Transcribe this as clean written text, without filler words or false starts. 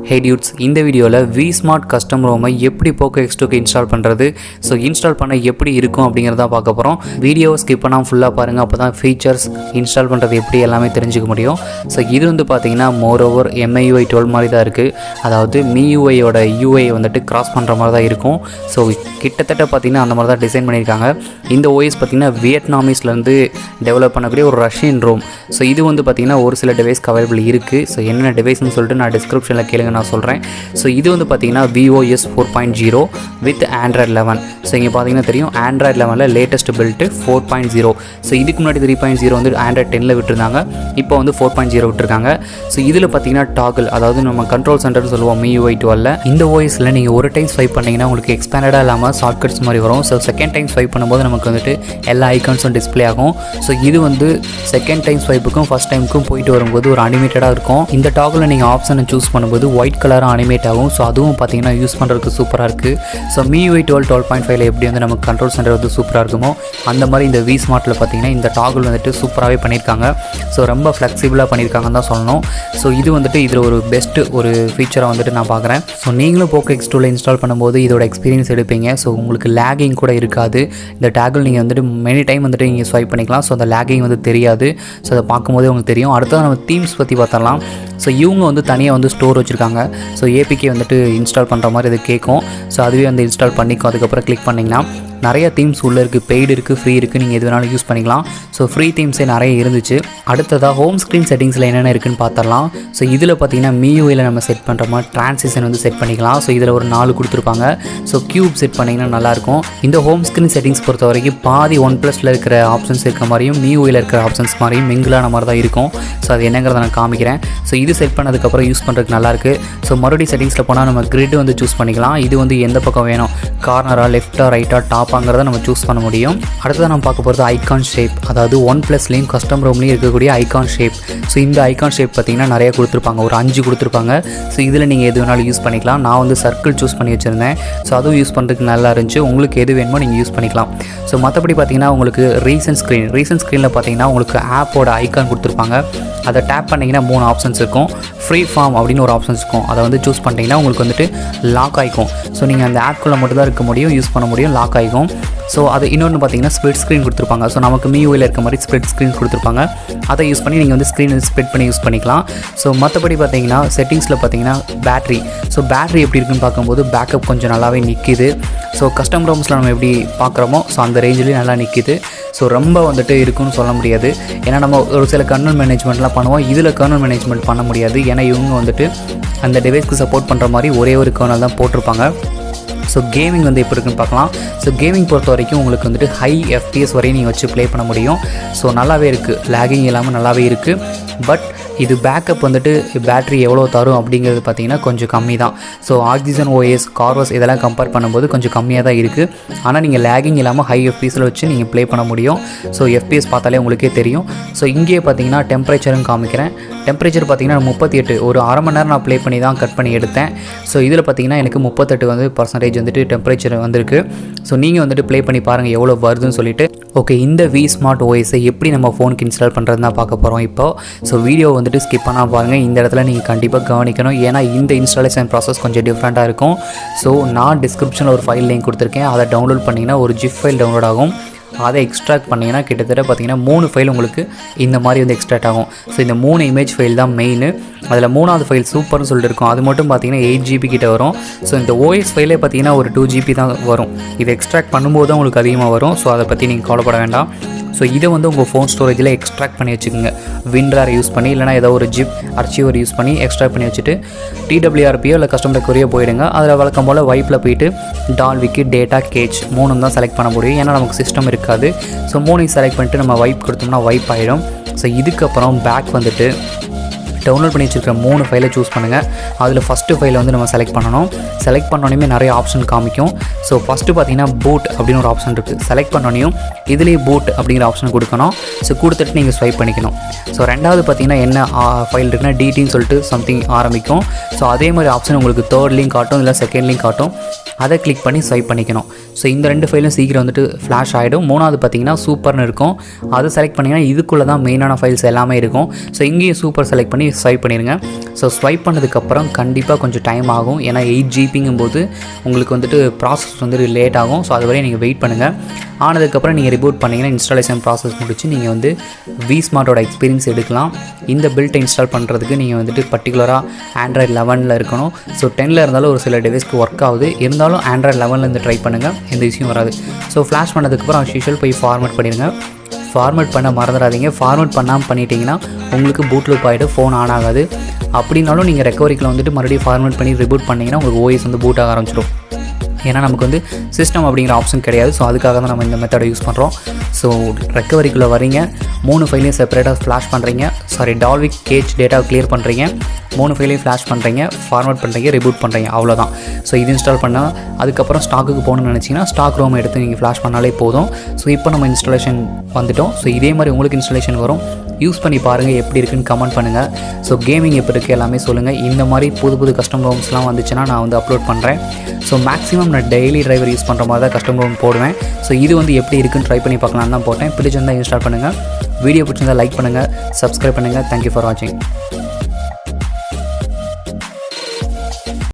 Hey dudes, இந்த வீடியோவில் vsmart custom ROM எப்படி Poco X2க்கு இன்ஸ்டால் பண்ணுறது, ஸோ இன்ஸ்டால் பண்ண எப்படி இருக்கும் அப்படிங்கிறத பார்க்க போகிறோம். வீடியோ ஸ்கிப் பண்ணாமல் ஃபுல்லாக பாருங்கள், அப்போ தான் ஃபீச்சர்ஸ் இன்ஸ்டால் பண்ணுறது எப்படி எல்லாமே தெரிஞ்சுக்க முடியும். ஸோ இது வந்து பார்த்தீங்கன்னா மோரோவர் MIUI 12 மாதிரி தான் இருக்குது. அதாவது MIUIயோட UI வந்துட்டு கிராஸ் பண்ணுற மாதிரி தான் இருக்கும். ஸோ கிட்டத்தட்ட பார்த்தீங்கன்னா அந்த மாதிரி தான் டிசைன் பண்ணியிருக்காங்க. இந்த OS பார்த்தீங்கன்னா வியட்நாமீஸ்லேருந்து டெவலப் பண்ணக்கூடிய ஒரு ரஷ்யன் ROM. ஸோ இது வந்து பார்த்தீங்கன்னா ஒரு சில டிவைஸ்க்கு அவைலபிள் இருக்குது. ஸோ என்னென்ன டிவைஸ்னு சொல்லிட்டு நான் டிஸ்கிரிப்ஷனில் கேளுங்க, நான் சொல்கிறேன். ஸோ இது வந்து பார்த்தீங்கன்னா VOS 4.0 வித் Android 11. ஸோ இங்கே பார்த்தீங்கன்னா தெரியும் Android 11ல் லேட்டஸ்ட் பில்ட்டு 4.0. ஸோ இதுக்கு முன்னாடி 3.0 வந்து Android 10ல் விட்டுருந்தாங்க, இப்போ வந்து 4.0 விட்டுருக்காங்க. ஸோ இதில் பார்த்தீங்கன்னா டாகிள், அதாவது நம்ம கண்ட்ரோல் சென்டர்னு சொல்லுவோம் MIUI 12ல். இந்த OSல நீங்கள் ஒரு டைம் ஸ்வைப் பண்ணிங்கன்னா உங்களுக்கு எக்ஸ்பேண்டடாக இல்லாமல் ஷார்ட்கட்ஸ் மாதிரி வரும். ஸோ செகண்ட் டைம் ஸ்வைப் பண்ணும்போது நமக்கு வந்துட்டு எல்லா ஐக்கான்ஸும் டிஸ்பிளே ஆகும். ஸோ இது வந்து செகண்ட் டைம் ஸ்வைப்புக்கும் ஃபஸ்ட் டைமுக்கும் போயிட்டு வரும்போது ஒரு அனிமேட்டடாக இருக்கும். இந்த டாகில் நீங்கள் ஆப்ஷனை சூஸ் பண்ணும்போது ஒயிட் கலராக அனிமேட் ஆகும். ஸோ அதுவும் பார்த்தீங்கன்னா யூஸ் பண்ணுறதுக்கு சூப்பராக இருக்குது. ஸோ MIUI 12.5ல எப்படி வந்து நமக்கு கண்ட்ரோல் சென்டர் வந்து சூப்பராக இருக்குமோ அந்த மாதிரி இந்த vsmartல பார்த்தீங்கன்னா இந்த டாகிள் வந்துட்டு சூப்பராகவே பண்ணியிருக்காங்க. ஸோ ரொம்ப ஃப்ளெக்சிபிளாக பண்ணியிருக்காங்கன்னு தான் சொல்லணும். ஸோ இது வந்துட்டு இதில் ஒரு பெஸ்ட்டு ஒரு ஃபீச்சராக வந்துட்டு நான் பார்க்குறேன். ஸோ நீங்களும் Poco X2ல இன்ஸ்டால் பண்ணும்போது இதோட எக்ஸ்பீரியன்ஸ் எடுப்பீங்க. ஸோ உங்களுக்கு லேகிங் கூட இருக்காது. இந்த டாகிள் நீங்கள் வந்துட்டு மெனி டைம் வந்துட்டு நீங்கள் ஸ்வைப் பண்ணிக்கலாம். ஸோ அந்த லேகிங் வந்து தெரியாது. ஸோ அதை பார்க்கும்போதே உங்களுக்கு தெரியும். அடுத்தது நம்ம தீம்ஸ் பற்றி பார்த்தரலாம். ஸோ இவங்க வந்து தனியாக வந்து ஸ்டோர் வச்சுருக்காங்க. ஸோ APK வந்துட்டு இன்ஸ்டால் பண்ணுற மாதிரி இது கேட்கும். ஸோ அதுவே வந்து இன்ஸ்டால் பண்ணிக்கும். அதுக்கப்புறம் கிளிக் பண்ணிங்கன்னா நிறைய தீம்ஸ் உள்ளே இருக்குது. பெய்டு இருக்குது, ஃப்ரீ இருக்குது, நீங்கள் எது வேணாலும் யூஸ் பண்ணிக்கலாம். ஸோ ஃப்ரீ தீம்ஸே நிறைய இருந்துச்சு. அடுத்ததாக ஹோம் ஸ்க்ரீன் செட்டிங்ஸில் என்னென்ன இருக்குன்னு பார்த்துடலாம். ஸோ இதில் பார்த்தீங்கன்னா MIUIயில் நம்ம செட் பண்ணுற மாதிரி ட்ரான்சிஷன் வந்து செட் பண்ணிக்கலாம். ஸோ இதில் ஒரு 4 கொடுத்துருப்பாங்க. ஸோ க்யூப் செட் பண்ணிங்கன்னா நல்லாயிருக்கும். இந்த ஹோம் ஸ்க்ரீன் செட்டிங்ஸ் பொறுத்த வரைக்கும் பாதி OnePlusல இருக்கிற ஆப்ஷன்ஸ் இருக்கிற மாதிரியும் MIUIயில் இருக்கிற ஆப்ஷன்ஸ் மாதிரியும் மிங்கிளான மாதிரி தான் இருக்கும். ஸோ அது என்னங்கிறத நான் காமிக்கிறேன். ஸோ இது செட் பண்ணதுக்கப்புறம் யூஸ் பண்ணுறதுக்கு நல்லாயிருக்கு. ஸோ மறுபடியும் செட்டிங்ஸில் போனால் நம்ம கிரிட் வந்து சூஸ் பண்ணிக்கலாம். இது வந்து எந்த பக்கம் வேணும், கார்னராக, லெஃப்டாக, ரைட்டாக, டாப்பாங்கிறத நம்ம சூஸ் பண்ண முடியும். அடுத்ததாக நம்ம பார்க்க போகிறது ஐகான் ஷேப், அதாவது OnePlusலேயும் கஸ்டம் ROMலேயும் இருக்கக்கூடிய ஐகான் ஷேப். ஸோ இந்த ஐகான் ஷேப் பார்த்திங்கன்னா நிறைய கொடுத்துருப்பாங்க, ஒரு 5 கொடுத்துருப்பாங்க. ஸோ இதில் நீங்கள் எது வேணாலும் யூஸ் பண்ணிக்கலாம். நான் வந்து சர்க்கிள் சூஸ் பண்ணி வச்சுருந்தேன். ஸோ அதுவும் யூஸ் பண்ணுறதுக்கு நல்லா இருந்துச்சு. உங்களுக்கு எது வேணுமோ நீங்கள் யூஸ் பண்ணிக்கலாம். ஸோ மற்றபடி பார்த்திங்கன்னா உங்களுக்கு ரீசன்ட் ஸ்க்ரீனில் பார்த்திங்கன்னா உங்களுக்கு ஆப்போட ஐகான் கொடுத்துருப்பாங்க. அதை டேப் பண்ணிங்கன்னா 3 ஆப்ஷன்ஸ் இருக்கும். ஃப்ரீ ஃபார்ம் அப்படின்னு ஒரு ஆப்ஷன்ஸ் இருக்கும். அதை வந்து சூஸ் பண்ணிட்டீங்கன்னா உங்களுக்கு வந்துட்டு லாக் ஆகிக்கும். ஸோ நீங்கள் அந்த ஆப்குள்ளே மட்டும் தான் இருக்க முடியும், யூஸ் பண்ண முடியும், லாக் ஆகிக்கும். ஸோ அது இன்னொன்று பார்த்தீங்கன்னா ஸ்ப்ளிட் ஸ்க்ரீன் கொடுத்துருப்பாங்க. ஸோ நமக்கு MIUIயில் இருக்க மாதிரி ஸ்ப்ளிட் ஸ்க்ரீன் கொடுத்துருப்பாங்க. அதை யூஸ் பண்ணி நீங்கள் வந்து ஸ்க்ரீன் ஸ்ப்ளிட் பண்ணி யூஸ் பண்ணிக்கலாம். ஸோ மற்றபடி பார்த்தீங்கன்னா செட்டிங்ஸில் பார்த்தீங்கன்னா பேட்ரி. ஸோ பேட்ரி எப்படி இருக்குன்னு பார்க்கும்போது பேக்கப் கொஞ்சம் நல்லாவே நிற்கிது. ஸோ கஸ்டம் ROMஸில் நம்ம எப்படி பார்க்குறோமோ ஸோ அந்த ரேஞ்சிலேயே நல்லா நிற்கிது. ஸோ ரொம்ப வந்துட்டு இருக்குன்னு சொல்ல முடியாது. ஏன்னா நம்ம ஒரு சில கர்னல் மேனேஜ்மெண்ட்லாம் பண்ணுவோம். இதில் கர்னல் மேனேஜ்மெண்ட் பண்ண முடியாது. ஏன்னா இவங்க வந்துட்டு அந்த டிவைஸ்க்கு சப்போர்ட் பண்ணுற மாதிரி ஒரே ஒரு கர்னல் தான் போட்டிருப்பாங்க. ஸோ கேமிங் வந்து எப்படி இருக்குன்னு பார்க்கலாம். ஸோ கேமிங் பொறுத்த வரைக்கும் உங்களுக்கு வந்துட்டு ஹை FPS வரையும் நீங்கள் வச்சு ப்ளே பண்ண முடியும். ஸோ நல்லாவே இருக்குது, லேகிங் இல்லாமல் நல்லாவே இருக்குது. பட் இது பேக்கப் வந்துட்டு பேட்ரி எவ்வளோ தரும் அப்படிங்கிறது பார்த்தீங்கன்னா கொஞ்சம் கம்மி தான். ஸோ ஆக்சிஜன் OS, கார்வஸ் இதெல்லாம் கம்பேர் பண்ணும்போது கொஞ்சம் கம்மியாக தான் இருக்குது. ஆனால் நீங்கள் லேகிங் இல்லாமல் ஹை FPSல வச்சு நீங்கள் ப்ளே பண்ண முடியும். ஸோ FPS பார்த்தாலே உங்களுக்கே தெரியும். ஸோ இங்கேயே பார்த்தீங்கன்னா டெம்பரேச்சரும் காமிக்கிறேன். டெம்பரேச்சர் பார்த்தீங்கன்னா 38, ஒரு அரை மணி நேரம் நான் ப்ளே பண்ணி தான் கட் பண்ணி எடுத்தேன். ஸோ இதில் பார்த்தீங்கன்னா எனக்கு 38 வந்து % வந்துட்டு டெம்பரேச்சர் வந்திருக்கு. ஸோ நீங்கள் வந்துட்டு ப்ளே பண்ணி பாருங்கள் எவ்வளோ வருதுன்னு சொல்லிட்டு. ஓகே, இந்த vsmart OSஐ எப்படி நம்ம ஃபோனுக்கு இன்ஸ்டால் பண்ணுறதுன்னு தான் பார்க்க போகிறோம் இப்போ. ஸோ வீடியோ வந்துட்டு ஸ்கிப் பண்ணால் பாருங்கள். இந்த இடத்துல நீங்கள் கண்டிப்பாக கவனிக்கணும். ஏன்னா இந்த இன்ஸ்டாலேஷன் ப்ராசஸ் கொஞ்சம் டிஃப்ரெண்ட்டாக இருக்கும். ஸோ நான் டிஸ்கிரிப்ஷனில் ஒரு ஃபைல் லிங்க் கொடுத்துருக்கேன். அதை டவுன்லோட் பண்ணிங்கன்னா ஒரு ஜிப் ஃபைல் டவுன்லோட் ஆகும். அதை எக்ஸ்ட்ராக்ட் பண்ணிங்கன்னா கிட்டத்தட்ட பார்த்தீங்கன்னா 3 ஃபைல் உங்களுக்கு இந்த மாதிரி வந்து எக்ஸ்ட்ராக்ட் ஆகும். ஸோ இந்த 3 இமேஜ் ஃபைல் தான் மெயின். அதில் 3வது ஃபைல் சூப்பர்னு சொல்லிட்டு இருக்கும். அது மட்டும் பார்த்தீங்கன்னா 8 GB கிட்ட வரும். ஸோ இந்த OS ஃபைலே பார்த்தீங்கன்னா ஒரு 2 GB தான் வரும். இதை எக்ஸ்ட்ராக்ட் பண்ணும்போது தான் உங்களுக்கு அதிகமாக வரும். ஸோ அதை பற்றி நீங்கள் கவலைப்பட வேண்டாம். ஸோ இதை வந்து உங்கள் ஃபோன் ஸ்டோரேஜில் எக்ஸ்ட்ராக்ட் பண்ணி வச்சுக்கோங்க. WinRAR யூஸ் பண்ணி, இல்லைனா ஏதோ ஒரு ஜிப் அர்ச்சிவர் யூஸ் பண்ணி எக்ஸ்ட்ராக்ட் பண்ணி வச்சுட்டு TWRPயோ இல்லை கஸ்டம் ரெக்கவரியோ போயிடுங்க. அதில் வழக்கம் போல் வைப்பில் போயிட்டு டால்விக்கு டேட்டா கேச் 3 தான் செலக்ட் பண்ண முடியும். ஏன்னா நமக்கு சிஸ்டம் இருக்காது. ஸோ 3 செலக்ட் பண்ணிட்டு நம்ம வைப் கொடுத்தோம்னா வைப் ஆகிடும். ஸோ இதுக்கப்புறம் பேக் வந்துட்டு டவுன்லோட் பண்ணி வச்சுருக்க 3 ஃபைலை சூஸ் பண்ணுங்கள். அதில் ஃபஸ்ட்டு ஃபைலை வந்து நம்ம செலக்ட் பண்ணணும். செலக்ட் பண்ணோன்னே நிறைய ஆப்ஷன் காமிக்கும். ஸோ ஃபஸ்ட்டு பார்த்தீங்கன்னா பூட் அப்படின்னு ஒரு ஆப்ஷன் இருக்குது. செலக்ட் பண்ணோன்னையும் இதுலேயே பூட் அப்படிங்கிற ஆப்ஷன் கொடுக்கணும். ஸோ கொடுத்துட்டு நீங்கள் ஸ்வைப் பண்ணிக்கணும். ஸோ ரெண்டாவது பார்த்தீங்கன்னா என்ன ஃபைல் இருக்குன்னா DTன்னு சொல்லிட்டு சம்திங் ஆரம்பிக்கும். ஸோ அதே மாதிரி ஆப்ஷன் உங்களுக்கு தேர்ட்லேயும் காட்டும், இல்லை செகண்ட்லேயும் காட்டும். அதை கிளிக் பண்ணி ஸ்வைப் பண்ணிக்கணும். ஸோ இந்த 2 ஃபைலும் சீக்கிரம் வந்துட்டு ஃப்ளாஷ் ஆகிடும். 3வது பார்த்தீங்கன்னா சூப்பர்னு இருக்கும். அதை செலக்ட் பண்ணிங்கன்னா இதுக்குள்ளே தான் மெயினான ஃபைல்ஸ் எல்லாமே இருக்கும். ஸோ இங்கேயும் சூப்பர் செலக்ட் பண்ணி ஸ்வைப் பண்ணிடுங்க. ஸோ ஸ்வைப் பண்ணதுக்கப்புறம் கண்டிப்பாக கொஞ்சம் டைம் ஆகும். ஏன்னா 8 ஜிபிங்கும் போது உங்களுக்கு வந்துட்டு ப்ராசஸ் வந்து லேட் ஆகும். ஸோ அது வரையும் நீங்கள் வெயிட் பண்ணுங்கள். ஆனதுக்கப்புறம் நீங்கள் ரிபூட் பண்ணிங்கன்னா இன்ஸ்டாலேஷன் ப்ராசஸ் முடிச்சு நீங்கள் வந்து vsmartோட எக்ஸ்பீரியன்ஸ் எடுக்கலாம். இந்த பில்ட்டை இன்ஸ்டால் பண்ணுறதுக்கு நீங்கள் வந்துட்டு பர்டிகுலராக ஆண்ட்ராய்டு 11 இருக்கணும். ஸோ 10 இருந்தாலும் ஒரு சில டிவைஸ்க்கு ஒர்க் ஆகுது. இருந்தாலும் ஆண்ட்ராய்டு 11 ட்ரை பண்ணுங்கள், எந்த விஷயம் வராது. ஸோ ஃப்ளாஷ் பண்ணதுக்கப்புறம் யூஷுவல் போய் ஃபார்மேட் பண்ணிடுங்க. ஃபார்மேட் பண்ண மறந்துடாதீங்க. ஃபார்மேட் பண்ணாமல் பண்ணிட்டீங்கன்னா உங்களுக்கு பூட் லூப் ஆகிடும், ஃபோன் ஆன் ஆகாது. அப்படின்னாலும் நீங்கள் ரெக்கவரிக்கில் வந்துட்டு மறுபடியும் ஃபார்மேட் பண்ணி ரிபூட் பண்ணிங்கன்னா உங்களுக்கு ஓஎஸ் வந்து பூட் ஆக ஆரம்பிச்சிடும். ஏன்னா நமக்கு வந்து சிஸ்டம் அப்படிங்கிற ஆப்ஷன் கிடையாது. ஸோ அதுக்காக தான் நம்ம இந்த மெத்தடை யூஸ் பண்ணுறோம். ஸோ ரெக்கவரிக்குள்ளே வரீங்க, 3 ஃபைலையும் செப்பரேட்டாக ஃப்ளாஷ் பண்ணுறீங்க. டால்விக் கேச் டேட்டாவை கிளியர் பண்ணுறீங்க, 3 ஃபைலையும் ஃப்ளாஷ் பண்ணுறீங்க, ஃபார்மேட் பண்ணுறீங்க, ரிபூட் பண்ணுறீங்க, அவ்வளோதான். ஸோ இது இன்ஸ்டால் பண்ணால் அதுக்கப்புறம் ஸ்டாக்குக்கு போகணும்னு நினச்சிங்கன்னா ஸ்டாக் ரோம் எடுத்து நீங்கள் ஃப்ளாஷ் பண்ணாலே போதும். ஸோ இப்போ நம்ம இன்ஸ்டாலேஷன் வந்துவிட்டோம். ஸோ இதே மாதிரி உங்களுக்கு இன்ஸ்டாலேஷன் வரும். யூஸ் பண்ணி பாருங்கள், எப்படி இருக்குன்னு கமெண்ட் பண்ணுங்கள். ஸோ கேமிங் எப்படி இருக்குது எல்லாமே சொல்லுங்கள். இந்த மாதிரி புது கஸ்டம் ரோம்ஸ்லாம் வந்துச்சுன்னா நான் வந்து அப்லோட் பண்ணுறேன். ஸோ மேக்ஸிமம் நான் டெய்லி டிரைவர் யூஸ் பண்ணுற மாதிரி தான் கஸ்டம் ரோம் போடுவேன். ஸோ இது வந்து எப்படி இருக்குன்னு ட்ரை பண்ணி பார்க்கலான்னு தான் போட்டேன். பிடிச்சிருந்தால் இன்ஸ்டால் பண்ணுங்கள். வீடியோ பிடிச்சிருந்தால் லைக் பண்ணுங்கள், சப்ஸ்கிரைப் பண்ணுங்கள். தேங்க்யூ ஃபார் வாட்சிங்.